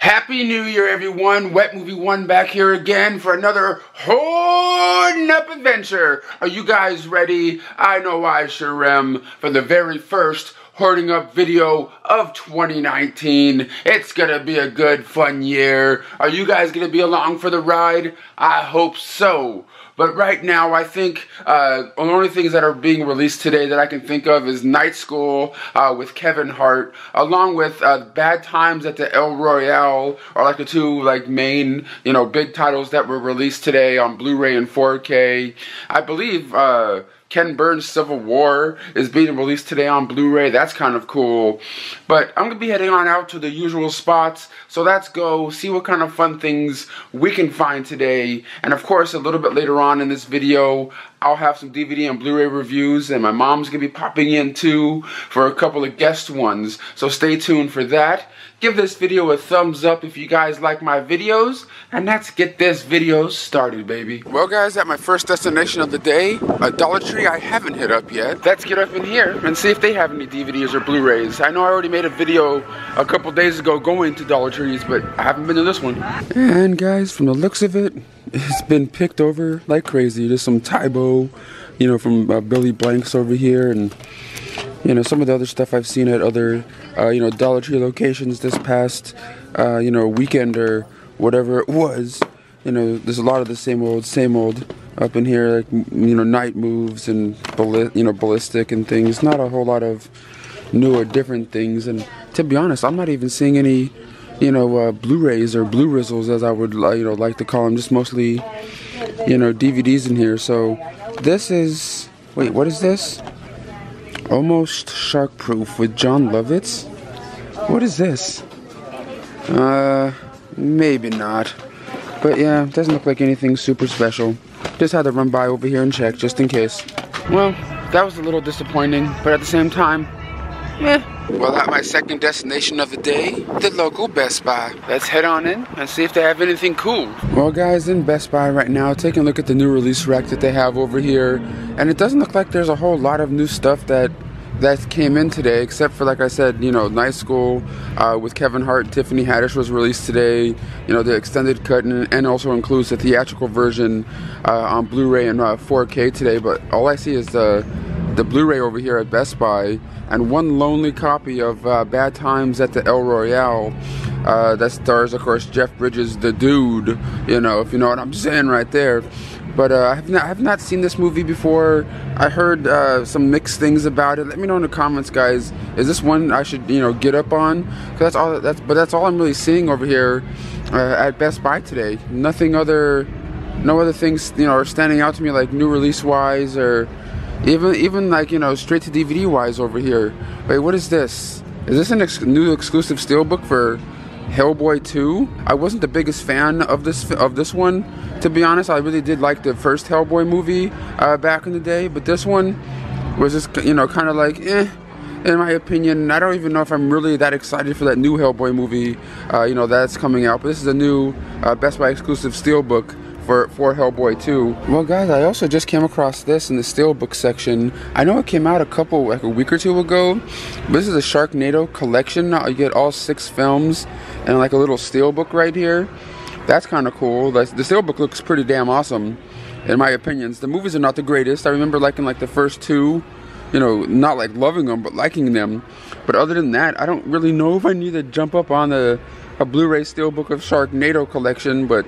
Happy New Year, everyone. Wet Movie 1 back here again for another Hoarding Up adventure. Are you guys ready? I know I sure am for the very first Hoarding Up video of 2019. It's gonna be a good, fun year. Are you guys gonna be along for the ride? I hope so. But right now, I think the only things that are being released today that I can think of is Night School with Kevin Hart, along with Bad Times at the El Royale, are like the two main, big titles that were released today on Blu-ray and 4K. I believe Ken Burns' Civil War is being released today on Blu-ray. That's kind of cool. But I'm going to be heading on out to the usual spots. So let's go see what kind of fun things we can find today. And of course, a little bit later on in this video, I'll have some DVD and Blu-ray reviews. And my mom's going to be popping in too for a couple of guest ones. So stay tuned for that. Give this video a thumbs up if you guys like my videos, and let's get this video started, baby. Well, guys, at my first destination of the day, a Dollar Tree I haven't hit up yet. Let's get up in here and see if they have any DVDs or Blu-rays. I know I already made a video a couple days ago going to Dollar Trees, but I haven't been to this one. And guys, from the looks of it, it's been picked over like crazy. There's some Tybo, from Billy Blanks over here, and some of the other stuff I've seen at other, Dollar Tree locations this past, weekend or whatever it was. There's a lot of the same old up in here, like, Night Moves and, Ballistic and things. Not a whole lot of new or different things. And to be honest, I'm not even seeing any, Blu-rays or Blu-rizzles, as I would, like to call them. Just mostly, DVDs in here. So this is, wait, what is this? Almost Shark Proof with John Lovitz? What is this? Maybe not. But yeah, it doesn't look like anything super special. Just had to run by over here and check, just in case. Well, that was a little disappointing, but at the same time, Well, at my second destination of the day, the local Best Buy. Let's head on in and see if they have anything cool. Well, guys, in Best Buy right now, taking a look at the new release rack that they have over here, and it doesn't look like there's a whole lot of new stuff that came in today, except for, like I said, Night School with Kevin Hart and Tiffany Haddish was released today. The extended cut, and also includes the theatrical version on Blu-ray and 4K today. But all I see is the Blu-ray over here at Best Buy, and one lonely copy of Bad Times at the El Royale that stars, of course, Jeff Bridges, the dude, if you know what I'm saying right there. But I have not seen this movie before. I heard some mixed things about it. Let me know in the comments, guys. Is this one I should get up on? Cause that's all I'm really seeing over here at Best Buy today. No other things are standing out to me, like new release wise, or even like straight to DVD wise over here. Wait, what is this? Is this a new exclusive steelbook for Hellboy 2? I wasn't the biggest fan of this one, to be honest. I really did like the first Hellboy movie back in the day, but this one was just kind of like in my opinion. I don't even know if I'm really that excited for that new Hellboy movie that's coming out. But this is a new Best Buy exclusive steelbook for Hellboy 2. Well, guys, I also just came across this in the steelbook section. I know it came out a week or two ago, but this is a Sharknado collection. You get all 6 films and like a little steelbook right here. That's kind of cool. The steelbook looks pretty damn awesome, in my opinions. The movies are not the greatest. I remember liking the first 2, not like loving them, but liking them. But other than that, I don't really know if I need to jump up on a Blu-ray steelbook of Sharknado collection, but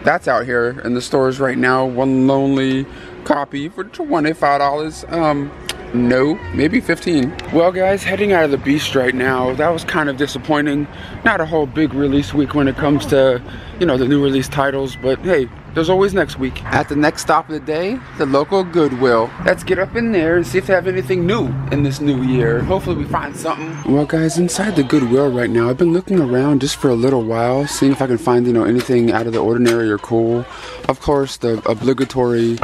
that's out here in the stores right now. One lonely copy for $25. No, maybe 15. Well, guys, heading out of the beast right now. That was kind of disappointing. Not a whole big release week when it comes to, the new release titles, but hey, there's always next week. At the next stop of the day, the local Goodwill. Let's get up in there and see if they have anything new in this new year. Hopefully we find something. Well, guys, inside the Goodwill right now, I've been looking around just for a little while, seeing if I can find, anything out of the ordinary or cool. Of course, the obligatory,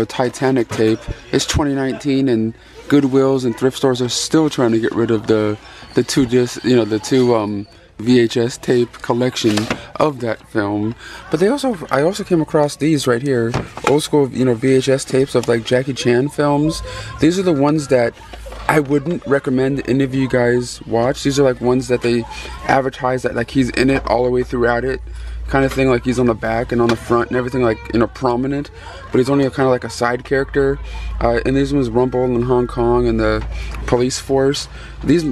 Titanic tape. It's 2019 and Goodwills and thrift stores are still trying to get rid of the two VHS tape collection of that film. But I also came across these right here, old school VHS tapes of like Jackie Chan films. These are the ones that I wouldn't recommend any of you guys watch. These are like ones that they advertise that like he's in it all the way throughout it, kind of thing, like he's on the back and on the front and everything, like, you know, prominent, but he's only kind of like a side character. And these ones, Rumble in Hong Kong and the Police Force. These,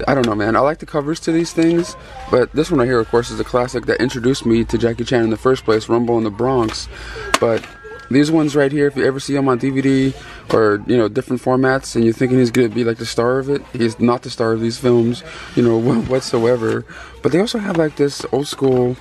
I don't know, man. I like the covers to these things, but this one right here, of course, is a classic that introduced me to Jackie Chan in the first place, Rumble in the Bronx. But these ones right here, if you ever see them on DVD or, you know, different formats, and you're thinking he's gonna be like the star of it, he's not the star of these films, you know, whatsoever. But they also have like this old school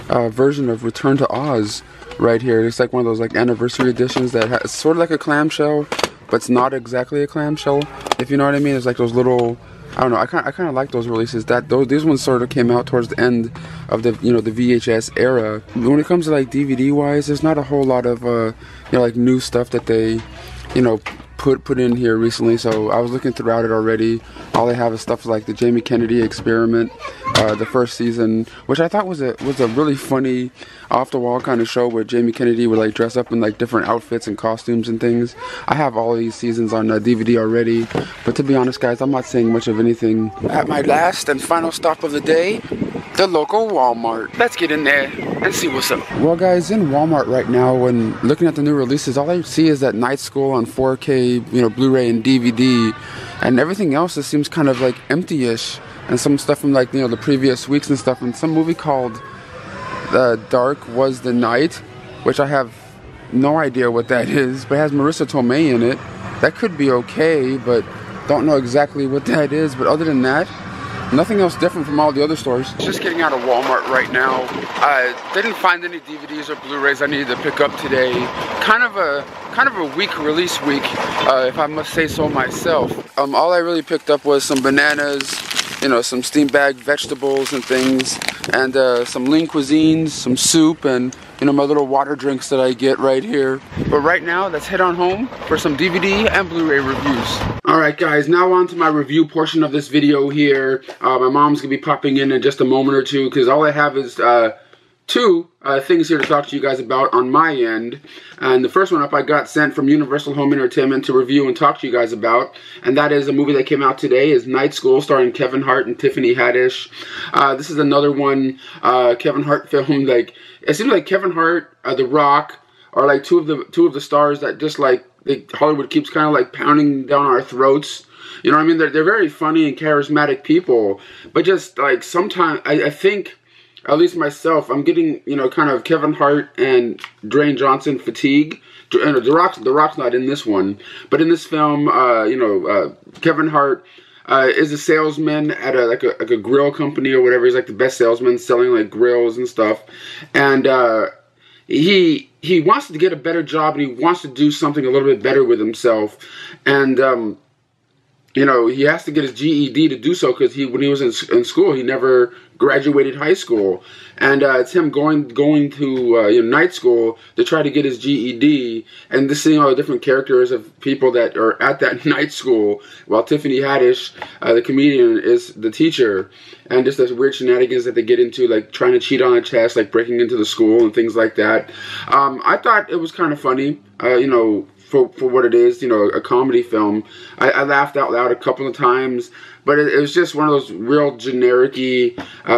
version of Return to Oz right here. It's like one of those like anniversary editions that has sort of like a clamshell, but it's not exactly a clamshell, if you know what I mean. It's like those little, I don't know, I kind of like those releases. These ones sort of came out towards the end of the, you know, the VHS era. When it comes to like DVD wise, there's not a whole lot of you know, like new stuff that they, you know, put in here recently. So I was looking throughout it already. All they have is stuff like the Jamie Kennedy Experiment, the first season, which I thought was a really funny, off the wall kind of show where Jamie Kennedy would like dress up in like different outfits and costumes and things. I have all these seasons on DVD already, but to be honest, guys, I'm not saying much of anything. At my last and final stop of the day, the local Walmart. Let's get in there and see what's up. Well, guys, in Walmart right now, when looking at the new releases, all I see is that Night School on 4K, you know, Blu-ray and DVD, and everything else just seems kind of like empty-ish. And some stuff from like, you know, the previous weeks and stuff, and some movie called Dark Was the Night, which I have no idea what that is, but it has Marissa Tomei in it. That could be okay, but don't know exactly what that is. But other than that, nothing else different from all the other stores. Just getting out of Walmart right now. Didn't find any DVDs or Blu-rays I needed to pick up today. Kind of a weak release week, if I must say so myself. All I really picked up was some bananas, you know, some steam bagged vegetables and things, and some lean cuisines, some soup, and, you know, my little water drinks that I get right here. But right now, let's head on home for some DVD and Blu-ray reviews. Alright guys, now on to my review portion of this video here. My mom's gonna be popping in just a moment or two, because all I have is two things here to talk to you guys about on my end. And the first one up I got sent from Universal Home Entertainment to review and talk to you guys about, and that is a movie that came out today, is Night School, starring Kevin Hart and Tiffany Haddish. This is another one Kevin Hart film. Like, it seems like Kevin Hart, The Rock, are like two of the stars that just like Hollywood keeps kind of like pounding down our throats. You know what I mean? They're very funny and charismatic people, but just like sometimes I think, at least myself, I'm getting, you know, kind of Kevin Hart and Dwayne Johnson fatigue. The Rock's not in this one, but in this film, you know, Kevin Hart is a salesman at a grill company or whatever. He's like the best salesman, selling like grills and stuff, and he wants to get a better job, and he wants to do something a little bit better with himself, and you know, he has to get his GED to do so, because when he was in school, he never graduated high school, and it's him going to you know, night school to try to get his GED, and just seeing all the different characters of people that are at that night school, while Tiffany Haddish, the comedian, is the teacher, and just those weird shenanigans that they get into, like trying to cheat on a test, like breaking into the school and things like that. I thought it was kind of funny, you know, for what it is, you know, a comedy film. I laughed out loud a couple of times, but it was just one of those real generic-y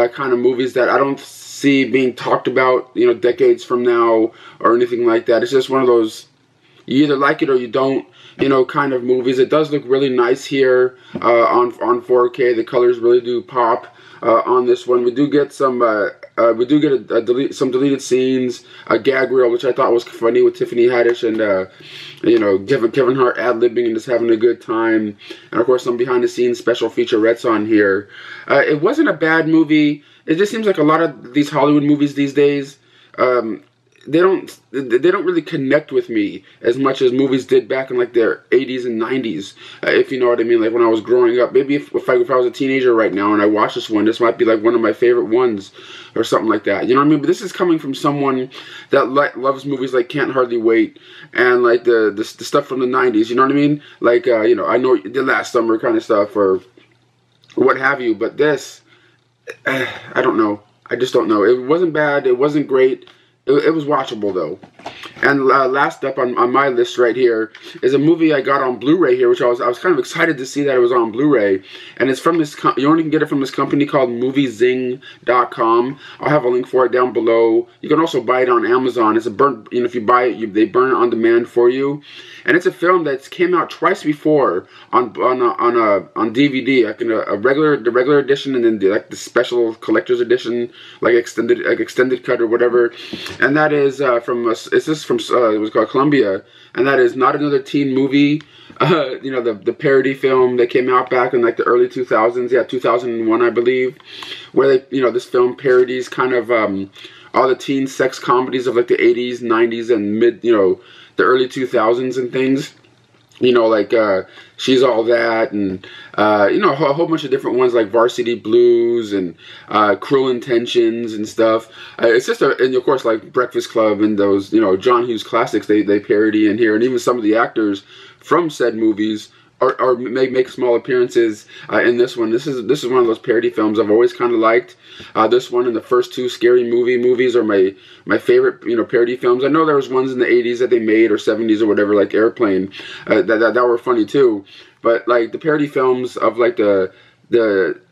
kind of movies that I don't see being talked about, you know, decades from now or anything like that. It's just one of those, you either like it or you don't, you know, kind of movies. It does look really nice here on 4K. The colors really do pop on this one. We do get some some deleted scenes, a gag reel, which I thought was funny, with Tiffany Haddish and you know, Kevin Hart ad-libbing and just having a good time, and of course some behind-the-scenes special featurettes on here. It wasn't a bad movie. It just seems like a lot of these Hollywood movies these days, they don't really connect with me as much as movies did back in like their 80s and 90s, if you know what I mean. Like when I was growing up, maybe if I was a teenager right now and I watched this might be like one of my favorite ones or something like that. You know what I mean? But this is coming from someone that loves movies like Can't Hardly Wait and like the stuff from the 90s. You know what I mean? Like you know, I Know the Last Summer kind of stuff or what have you. But this, I don't know. I just don't know. It wasn't bad. It wasn't great. It was watchable though. And last up on my list right here is a movie I got on Blu-ray here, which I was kind of excited to see that it was on Blu-ray. And it's from this, you only can get it from this company called Zyng.com. I'll have a link for it down below. You can also buy it on Amazon. It's a burn, you know, if you buy it, they burn it on demand for you. And it's a film that's came out twice before on DVD, like in the regular edition, and then like the special collector's edition, like extended cut or whatever. And that is it was called Columbia, and that is Not Another Teen Movie. You know, the parody film that came out back in like the early 2000s, yeah, 2001 I believe, where they, you know, this film parodies kind of all the teen sex comedies of like the 80s, 90s, and the early 2000s and things. You know, like She's All That, and you know, a whole bunch of different ones like Varsity Blues and Cruel Intentions and stuff. It's just and of course like Breakfast Club and those, you know, John Hughes classics they parody in here, and even some of the actors from said movies or make small appearances in this one. This is one of those parody films I've always kind of liked. This one and the first two Scary Movie movies are my favorite, you know, parody films. I know there was ones in the 80s that they made or 70s or whatever, like Airplane, that were funny too. But like the parody films of like the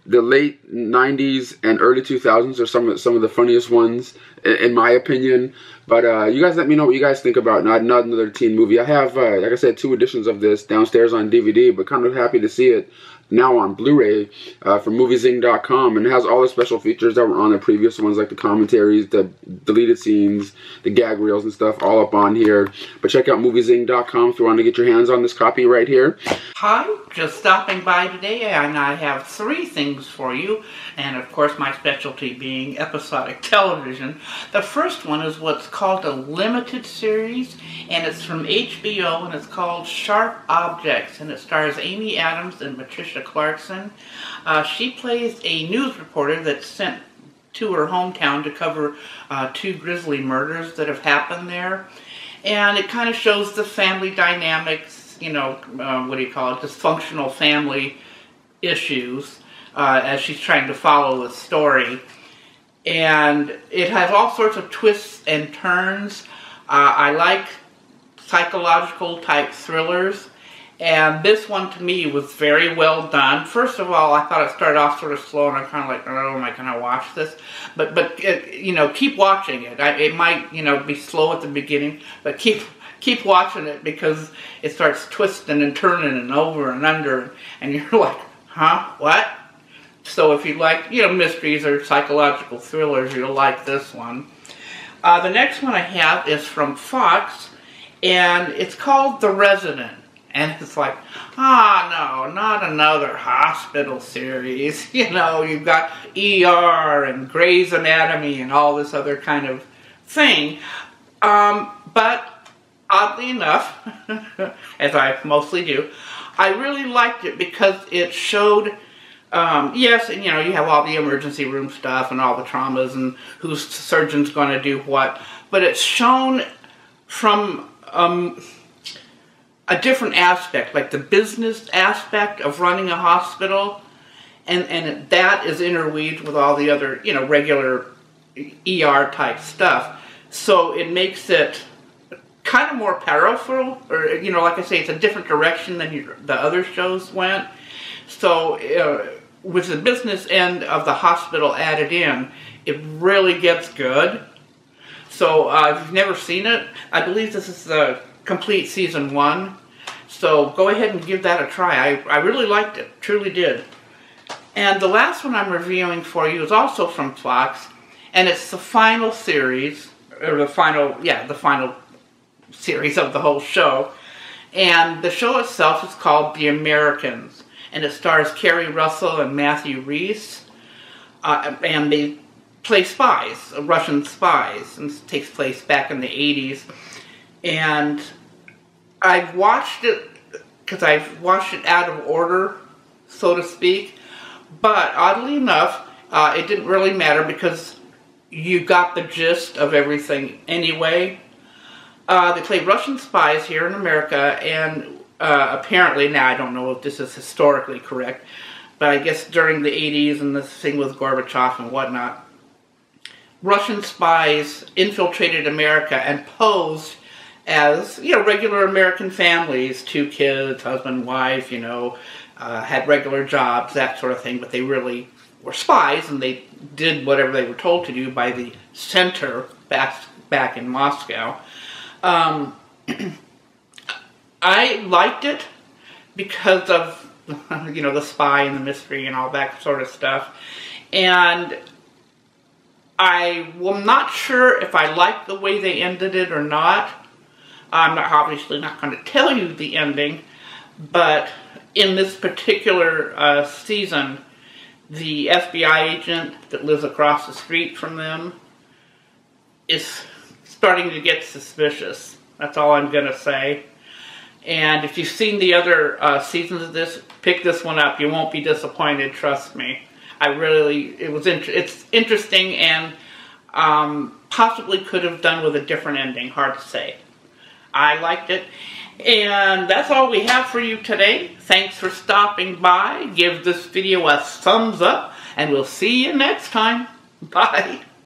late 90s and early 2000s are some of the funniest ones in my opinion. But you guys let me know what you guys think about Not Another Teen Movie. I have, like I said, 2 editions of this downstairs on DVD, but kind of happy to see it now on Blu-ray from MovieZing.com, and it has all the special features that were on the previous ones, like the commentaries, the deleted scenes, the gag reels and stuff, all up on here. But check out MovieZing.com if you want to get your hands on this copy right here. Hi, just stopping by today, and I have 3 things for you, and of course my specialty being episodic television. The first one is what's called a limited series, and it's from HBO, and it's called Sharp Objects, and it stars Amy Adams and Patricia Clarkson. She plays a news reporter that's sent to her hometown to cover 2 grisly murders that have happened there. And it kind of shows the family dynamics, you know, what do you call it, dysfunctional family issues as she's trying to follow the story. And it has all sorts of twists and turns. I like psychological type thrillers. And this one, to me, was very well done. First of all, I thought it started off sort of slow, and I'm kind of like, oh, am I going to watch this? But you know, keep watching it. It might, you know, be slow at the beginning, but keep watching it, because it starts twisting and turning and over and under, and you're like, huh, what? So if you like, you know, mysteries or psychological thrillers, you'll like this one. The next one I have is from Fox, and it's called The Resident. And it's like, no, not another hospital series. You know, you've got ER and Grey's Anatomy and all this other kind of thing. But oddly enough, as I mostly do, I really liked it because it showed, yes, and you know, you have all the emergency room stuff and all the traumas and whose surgeon's going to do what, but it's shown from a different aspect, like the business aspect of running a hospital, and that is interweaved with all the other, you know, regular ER type stuff. So it makes it kind of more powerful, or, you know, like I say, it's a different direction than the other shows went. So with the business end of the hospital added in, it really gets good. So if you've never seen it, I believe this is the complete season 1. So go ahead and give that a try. I really liked it, truly did. And the last one I'm reviewing for you is also from Fox, and it's the final series, or the final series of the whole show. And the show itself is called The Americans, and it stars Kerry Russell and Matthew Rhys, and they play spies, Russian spies, and it takes place back in the 80s. And I've watched it because I've watched it out of order, so to speak, but oddly enough, it didn't really matter because you got the gist of everything anyway. They play Russian spies here in America, and apparently, now I don't know if this is historically correct, but I guess during the 80s and this thing with Gorbachev and whatnot, Russian spies infiltrated America and posed as, you know, regular American families, 2 kids, husband, wife, you know, had regular jobs, that sort of thing, but they really were spies, and they did whatever they were told to do by the center back in Moscow. I liked it because of, you know, the spy and the mystery and all that sort of stuff. And I am not sure if I liked the way they ended it or not. I'm obviously not going to tell you the ending, but in this particular season, the FBI agent that lives across the street from them is starting to get suspicious. That's all I'm going to say. And if you've seen the other seasons of this, pick this one up. You won't be disappointed, trust me. It's interesting, and possibly could have done with a different ending. Hard to say. I liked it. And that's all we have for you today. Thanks for stopping by. Give this video a thumbs up, and we'll see you next time. Bye.